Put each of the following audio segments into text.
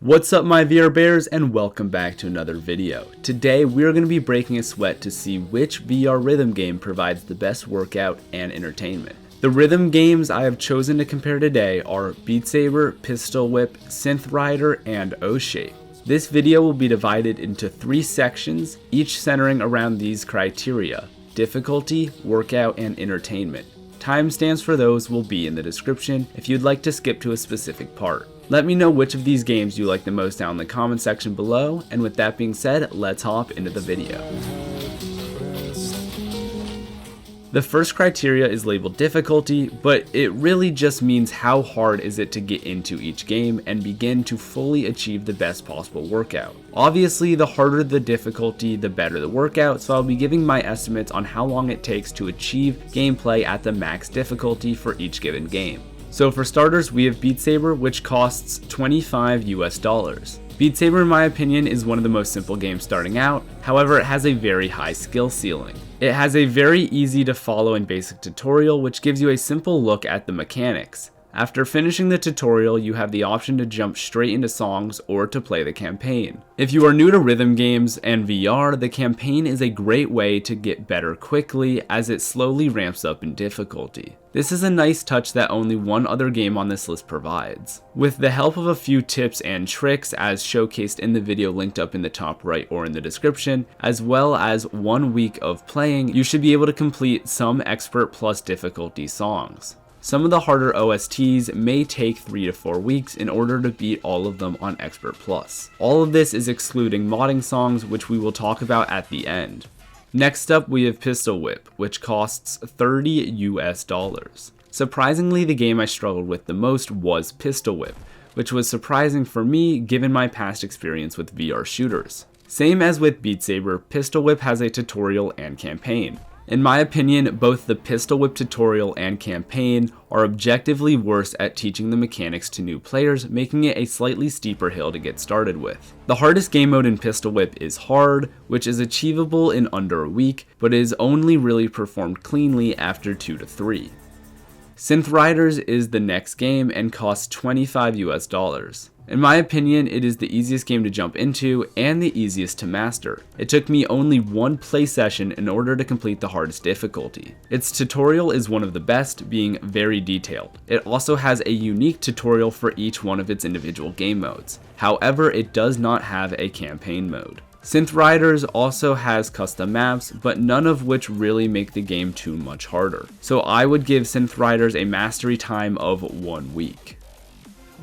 What's up my VR bears, and welcome back to another video. Today we are going to be breaking a sweat to see which VR rhythm game provides the best workout and entertainment. The rhythm games I have chosen to compare today are Beat Saber, Pistol Whip, Synth Rider, and O-Shape. This video will be divided into 3 sections, each centering around these criteria: difficulty, workout, and entertainment. Timestamps for those will be in the description if you'd like to skip to a specific part. Let me know which of these games you like the most down in the comment section below, and with that being said, let's hop into the video. The first criteria is labeled difficulty, but it really just means how hard is it to get into each game and begin to fully achieve the best possible workout. Obviously, the harder the difficulty, the better the workout, so I'll be giving my estimates on how long it takes to achieve gameplay at the max difficulty for each given game. So for starters, we have Beat Saber, which costs $25 US. Beat Saber, in my opinion, is one of the most simple games starting out. However, it has a very high skill ceiling. It has a very easy to follow and basic tutorial, which gives you a simple look at the mechanics. After finishing the tutorial, you have the option to jump straight into songs or to play the campaign. If you are new to rhythm games and VR, the campaign is a great way to get better quickly as it slowly ramps up in difficulty. This is a nice touch that only one other game on this list provides. With the help of a few tips and tricks as showcased in the video linked up in the top right or in the description, as well as 1 week of playing, you should be able to complete some Expert Plus difficulty songs. Some of the harder OSTs may take 3 to 4 weeks in order to beat all of them on Expert Plus. All of this is excluding modding songs, which we will talk about at the end. Next up, we have Pistol Whip, which costs $30 US. Surprisingly, the game I struggled with the most was Pistol Whip, which was surprising for me given my past experience with VR shooters. Same as with Beat Saber, Pistol Whip has a tutorial and campaign. In my opinion, both the Pistol Whip tutorial and campaign are objectively worse at teaching the mechanics to new players, making it a slightly steeper hill to get started with. The hardest game mode in Pistol Whip is Hard, which is achievable in under a week, but is only really performed cleanly after 2 to 3. Synth Riders is the next game and costs $25 US. In my opinion, it is the easiest game to jump into and the easiest to master. It took me only 1 play session in order to complete the hardest difficulty. Its tutorial is one of the best, being very detailed. It also has a unique tutorial for each one of its individual game modes. However, it does not have a campaign mode. Synth Riders also has custom maps, but none of which really make the game too much harder. So I would give Synth Riders a mastery time of 1 week.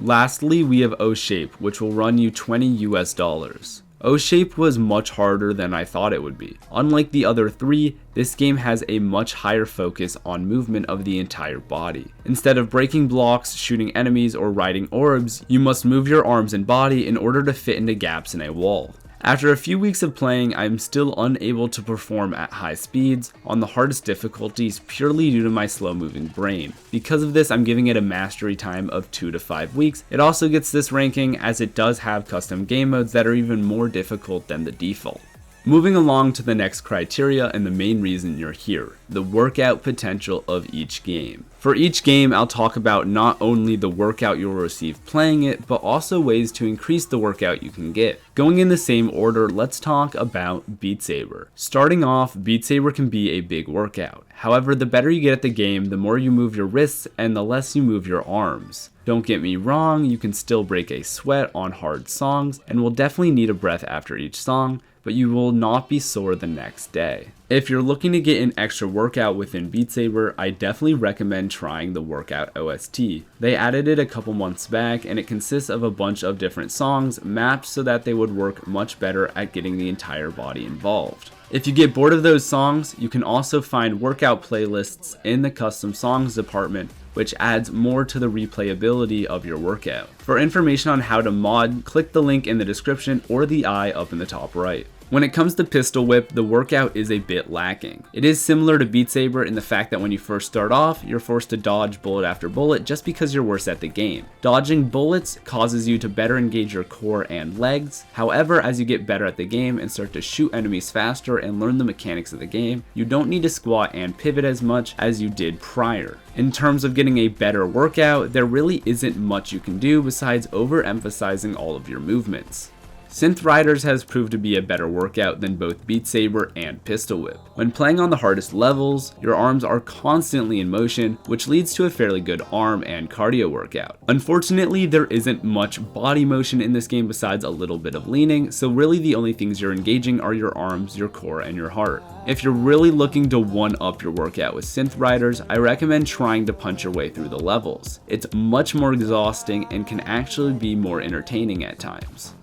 Lastly, we have O-Shape, which will run you $20 US. O-Shape was much harder than I thought it would be. Unlike the other 3, this game has a much higher focus on movement of the entire body. Instead of breaking blocks, shooting enemies, or riding orbs, you must move your arms and body in order to fit into gaps in a wall. After a few weeks of playing, I am still unable to perform at high speeds on the hardest difficulties purely due to my slow moving brain. Because of this, I'm giving it a mastery time of 2 to 5 weeks. It also gets this ranking as it does have custom game modes that are even more difficult than the default. Moving along to the next criteria and the main reason you're here, the workout potential of each game. For each game, I'll talk about not only the workout you'll receive playing it, but also ways to increase the workout you can get. Going in the same order, let's talk about Beat Saber. Starting off, Beat Saber can be a big workout. However, the better you get at the game, the more you move your wrists and the less you move your arms. Don't get me wrong, you can still break a sweat on hard songs and will definitely need a breath after each song, but you will not be sore the next day. If you're looking to get an extra workout within Beat Saber, I definitely recommend trying the workout OST. They added it a couple months back and it consists of a bunch of different songs mapped so that they would work much better at getting the entire body involved. If you get bored of those songs, you can also find workout playlists in the custom songs department, which adds more to the replayability of your workout. For information on how to mod, click the link in the description or the eye up in the top right. When it comes to Pistol Whip, the workout is a bit lacking. It is similar to Beat Saber in the fact that when you first start off, you're forced to dodge bullet after bullet just because you're worse at the game. Dodging bullets causes you to better engage your core and legs. However, as you get better at the game and start to shoot enemies faster and learn the mechanics of the game, you don't need to squat and pivot as much as you did prior. In terms of getting a better workout, there really isn't much you can do besides overemphasizing all of your movements. Synth Riders has proved to be a better workout than both Beat Saber and Pistol Whip. When playing on the hardest levels, your arms are constantly in motion, which leads to a fairly good arm and cardio workout. Unfortunately, there isn't much body motion in this game besides a little bit of leaning, so really the only things you're engaging are your arms, your core, and your heart. If you're really looking to one-up your workout with Synth Riders, I recommend trying to punch your way through the levels. It's much more exhausting and can actually be more entertaining at times.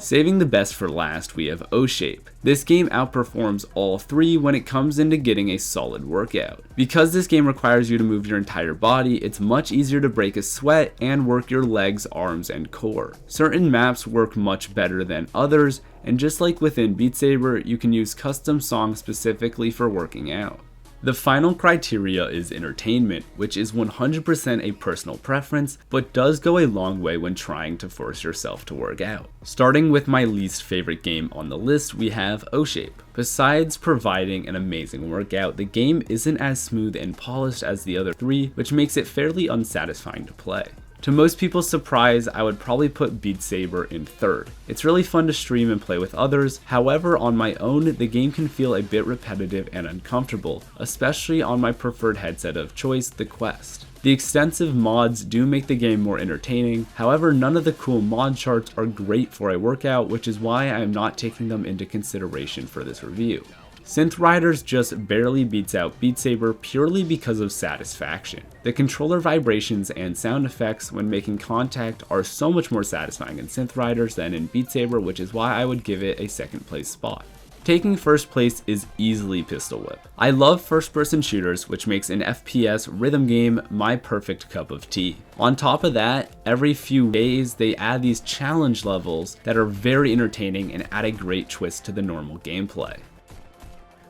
Saving the best for last, we have O-Shape. This game outperforms all three when it comes into getting a solid workout. Because this game requires you to move your entire body, it's much easier to break a sweat and work your legs, arms, and core. Certain maps work much better than others, and just like within Beat Saber, you can use custom songs specifically for working out. The final criteria is entertainment, which is 100% a personal preference, but does go a long way when trying to force yourself to work out. Starting with my least favorite game on the list, we have O-Shape. Besides providing an amazing workout, the game isn't as smooth and polished as the other three, which makes it fairly unsatisfying to play. To most people's surprise, I would probably put Beat Saber in third. It's really fun to stream and play with others, however on my own, the game can feel a bit repetitive and uncomfortable, especially on my preferred headset of choice, the Quest. The extensive mods do make the game more entertaining, however none of the cool mod charts are great for a workout, which is why I am not taking them into consideration for this review. Synth Riders just barely beats out Beat Saber purely because of satisfaction. The controller vibrations and sound effects when making contact are so much more satisfying in Synth Riders than in Beat Saber, which is why I would give it a second place spot. Taking first place is easily Pistol Whip. I love first-person shooters, which makes an FPS rhythm game my perfect cup of tea. On top of that, every few days they add these challenge levels that are very entertaining and add a great twist to the normal gameplay.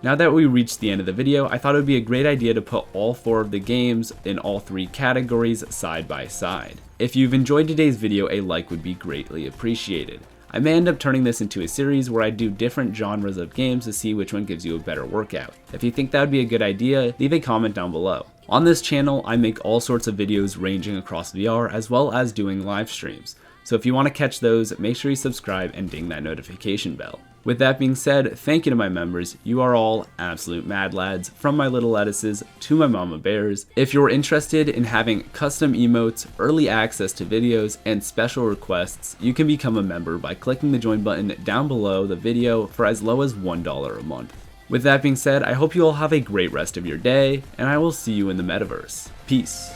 Now that we reached the end of the video, I thought it would be a great idea to put all four of the games in all three categories side by side. If you've enjoyed today's video, a like would be greatly appreciated. I may end up turning this into a series where I do different genres of games to see which one gives you a better workout. If you think that would be a good idea, leave a comment down below. On this channel, I make all sorts of videos ranging across VR as well as doing live streams. So if you want to catch those, make sure you subscribe and ding that notification bell. With that being said, thank you to my members. You are all absolute mad lads, from my little lettuces to my mama bears. If you're interested in having custom emotes, early access to videos, and special requests, you can become a member by clicking the join button down below the video for as low as $1 a month. With that being said, I hope you all have a great rest of your day, and I will see you in the metaverse. Peace.